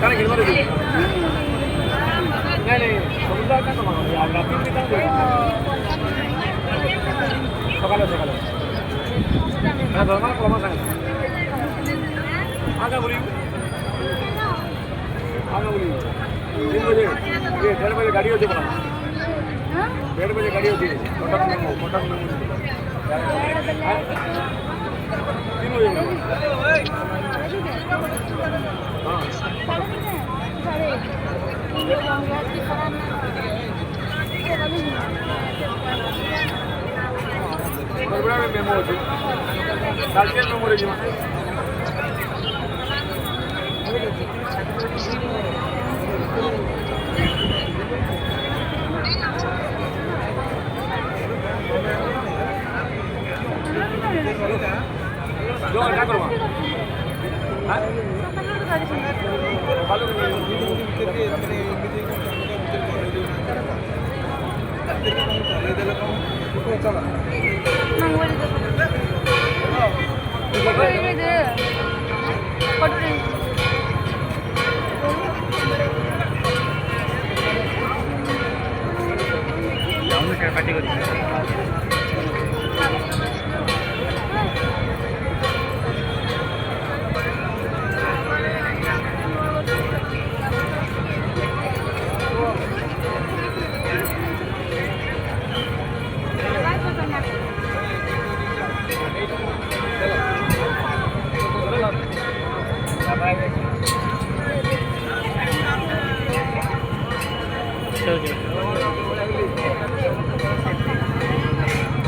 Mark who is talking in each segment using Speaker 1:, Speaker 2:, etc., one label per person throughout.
Speaker 1: काने गिर मारे नहीं नहीं समुद्र का तो मानो यार रात में निकल सकाले सकाले मैं दोनों को मत सांग आगा बोली 3 बजे ये 1:30 बजे गाड़ी होती है 1:30 बजे गाड़ी होती है कोटक में 3 बजे हाँ बड़ा में मेमो होती कालके मेमो रही जो क्या करूँगा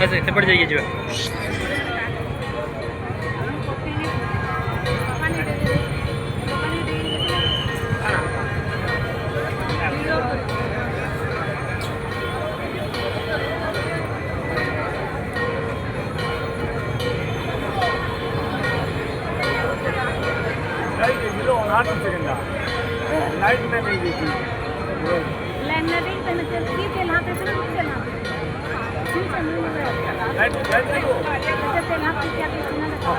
Speaker 1: ऐसे पड़ जाइए जो लाइट में नहीं दी थी लाइट में नहीं पहले चलती थी यहाँ पे सिर्फ चला लाइट लाइट नहीं हो जैसे यहाँ पे क्या कितना लगा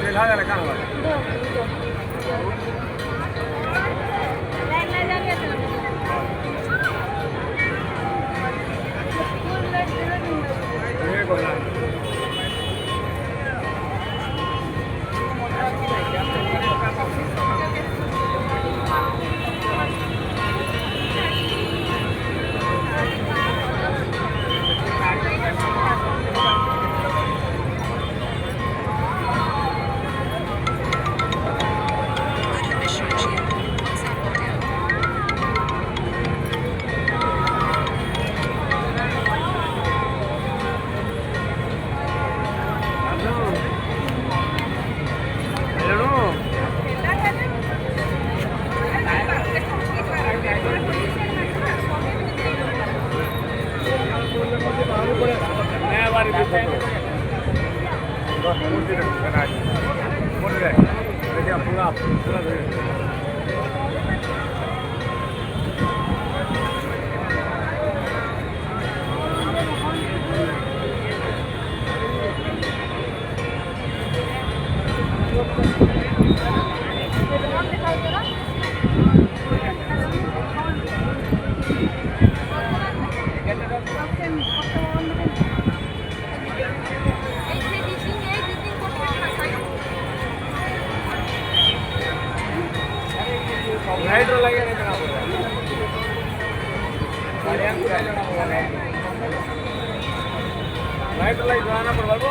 Speaker 1: तेल आ रहा कहाँ दो लाइट ले जा लिया ये बोला लाइट लगे नहीं करना पड़ेगा लाइट लाइट जोड़ना पड़वा को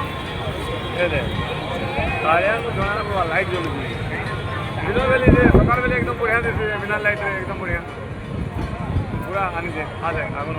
Speaker 1: गाड़ियाँ को जोड़ना पड़वा लाइट जोड़ दिनों वेले सकाल वेले एकदम बढ़िया देते बिना लाइट एकदम बढ़िया पूरा आने से आ जाए आगे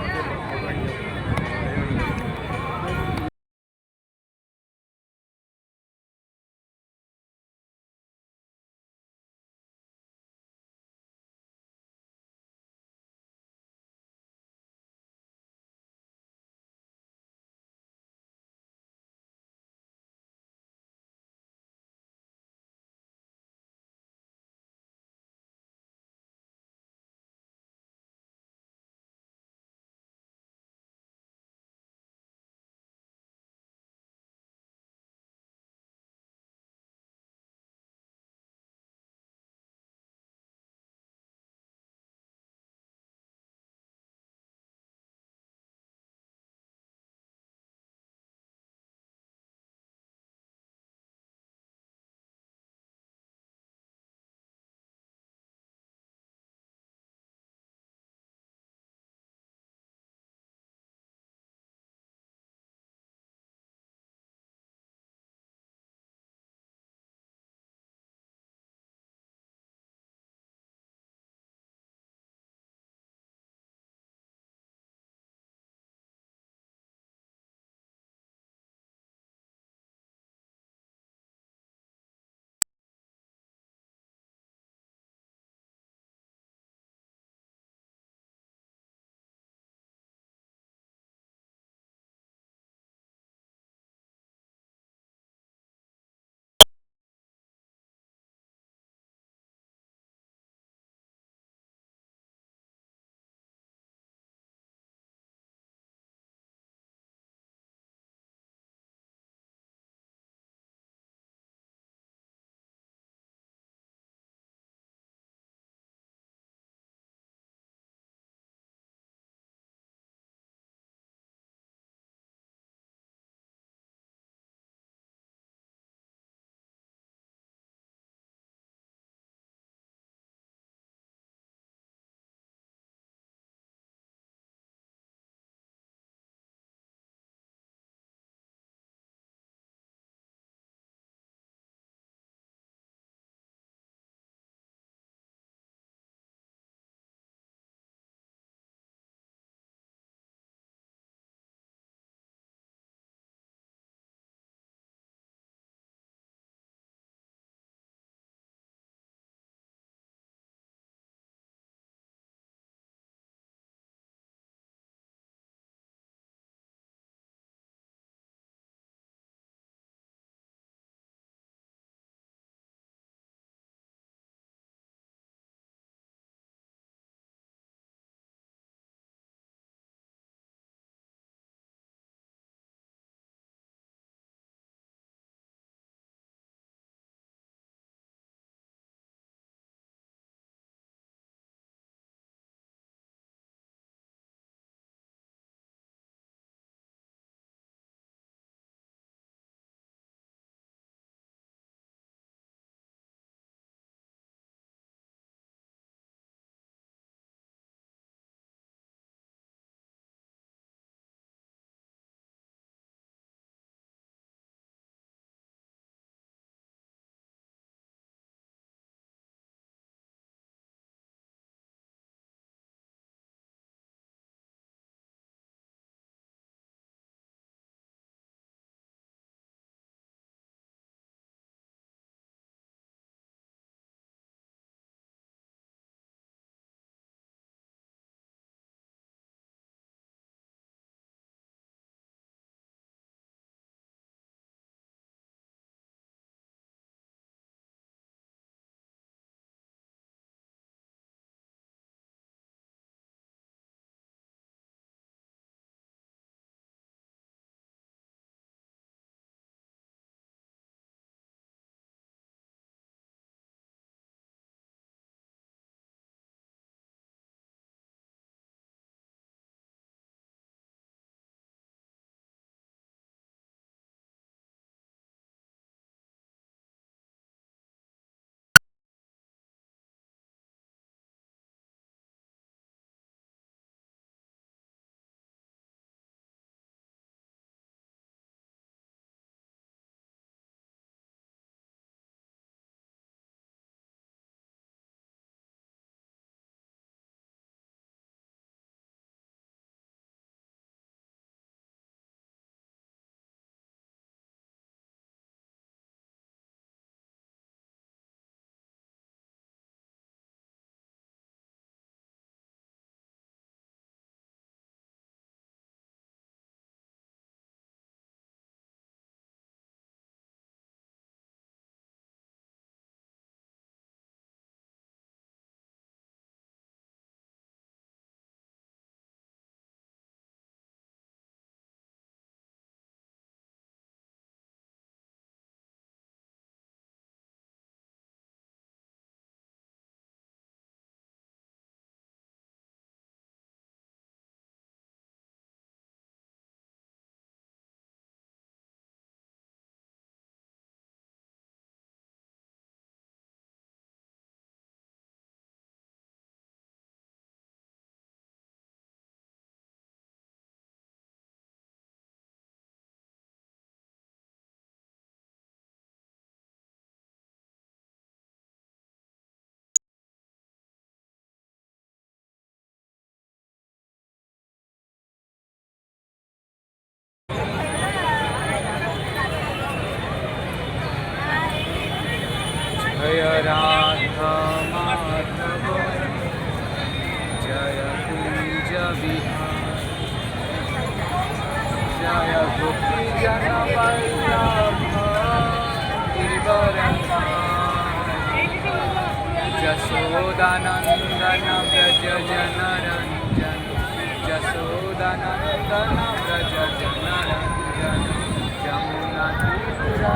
Speaker 2: जय राधा माधव जय कुंज विहार जय गोपी जन वल्लभ जशोदानंदन व्रज जनरंजन जशोदानंदन व्रज जनरंजन जमुना तीरा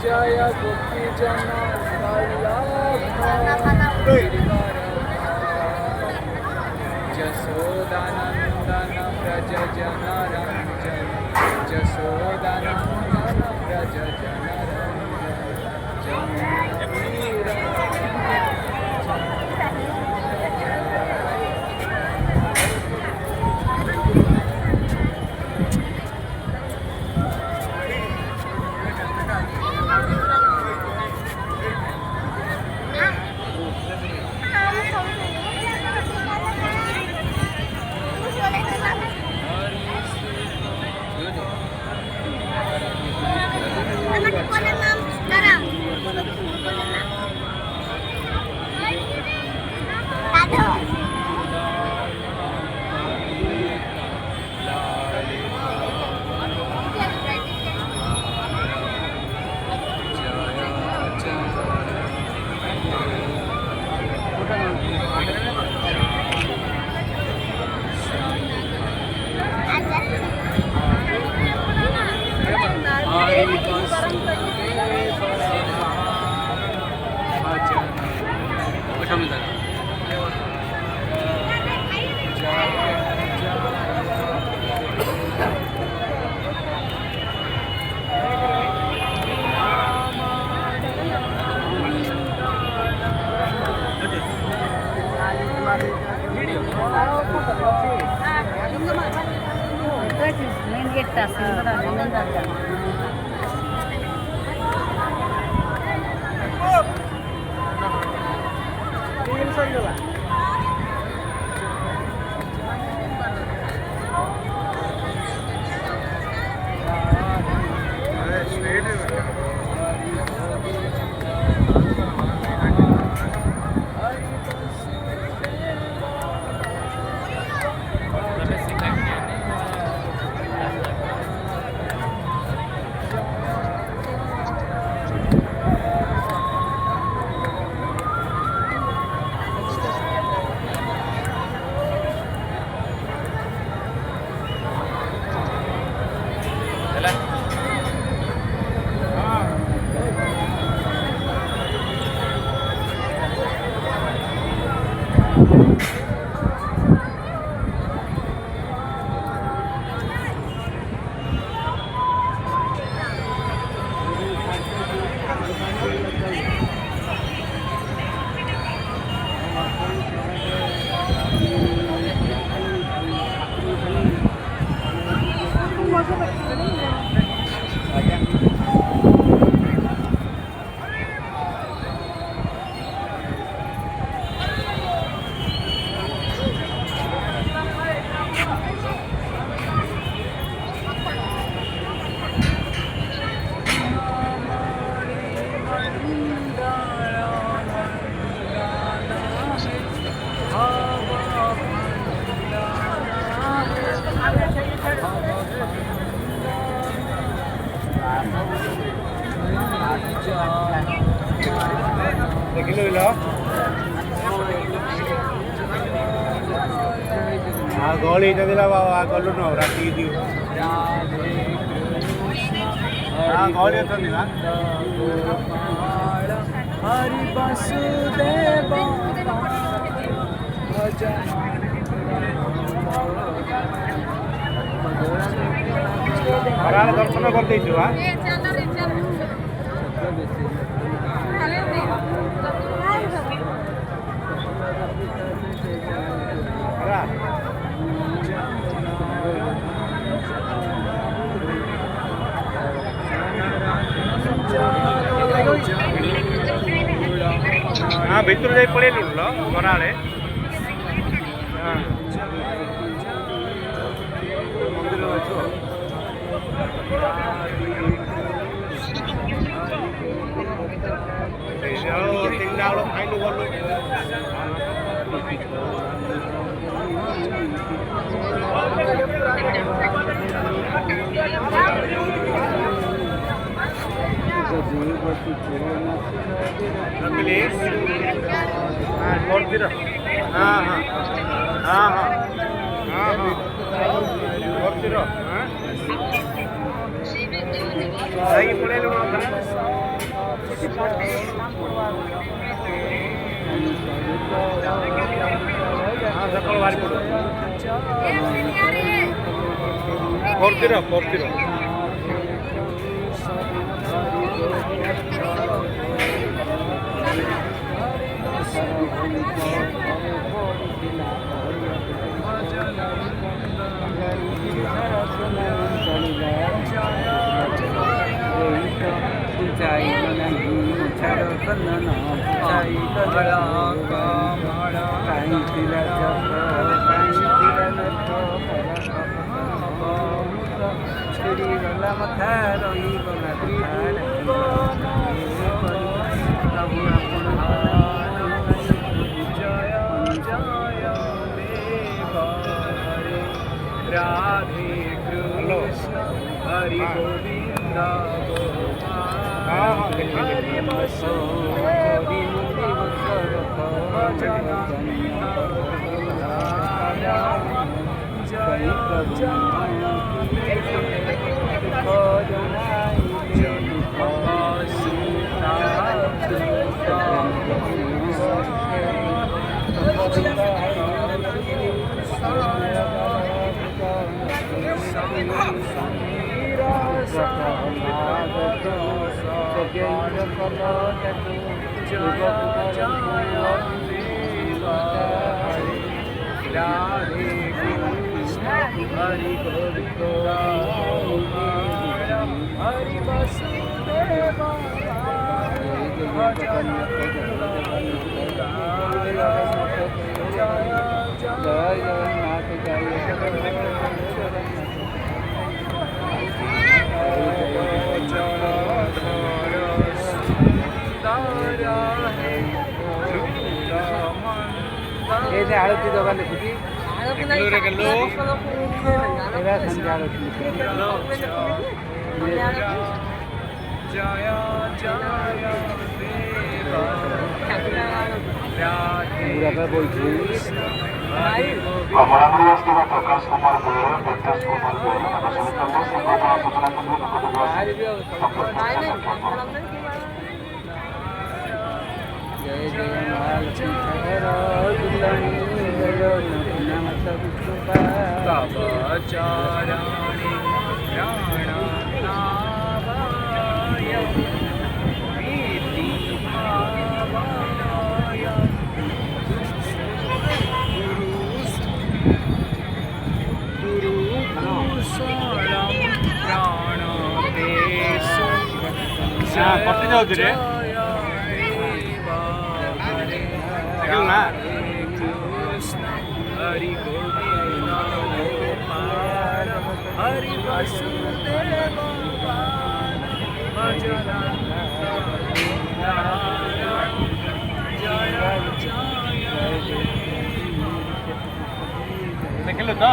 Speaker 2: जय गोपी जन वल्लभ जशोदानंदन व्रज जनरंजन जशोदानंदन व्रज
Speaker 3: main gate tas
Speaker 1: गहली बाबा गलु न राति गहली
Speaker 2: हरि वसुदेव
Speaker 1: दर्शन कर भितर जा पड़े लुड़ घराड़े। प्लीज ಕೊಡ್ತೀರಾ ಹಾಂ ಹಾಂ ಹಾಂ ಹಾಂ ಹಾಂ ಹಾಂ ಕೊಡ್ತೀರಾ ಹಾಂ ಹಾಗೆ ಪುಣೆಯಲ್ಲಿ ಹಾಂ ಸಕಾಲ ಮಾಡಿ ಕೊಡು ಕೊಡ್ತೀರಾ ಕೊಡ್ತೀರಾ राधे कृष्ण हरि गोविंद हरि बसो हरि जय राधे कृष्ण हरि गोविंद हरि वसुदेव आरती दोकान देखुची संध्या आरती जय जय বলছি
Speaker 3: प्रकाश कुमार गोयल प्रकाश कुमार
Speaker 2: जय जय महालक्ष्मी
Speaker 1: चाराणि प्राणानावाय प्रीतिभावाय गुरुकुशलं प्राणदेशु
Speaker 2: ಕೊಟ್ಟು ಹೋಗ್ತೀರಿ
Speaker 1: हरि गोविंद हरि वसुदेव भजन
Speaker 2: देखलो तो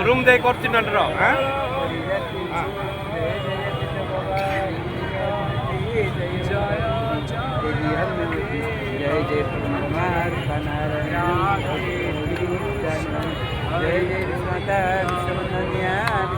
Speaker 2: रूम दे ಕೊಡ್ತೀನಲ್ರ जय जय कुमार जय जय माता विश्वनाथ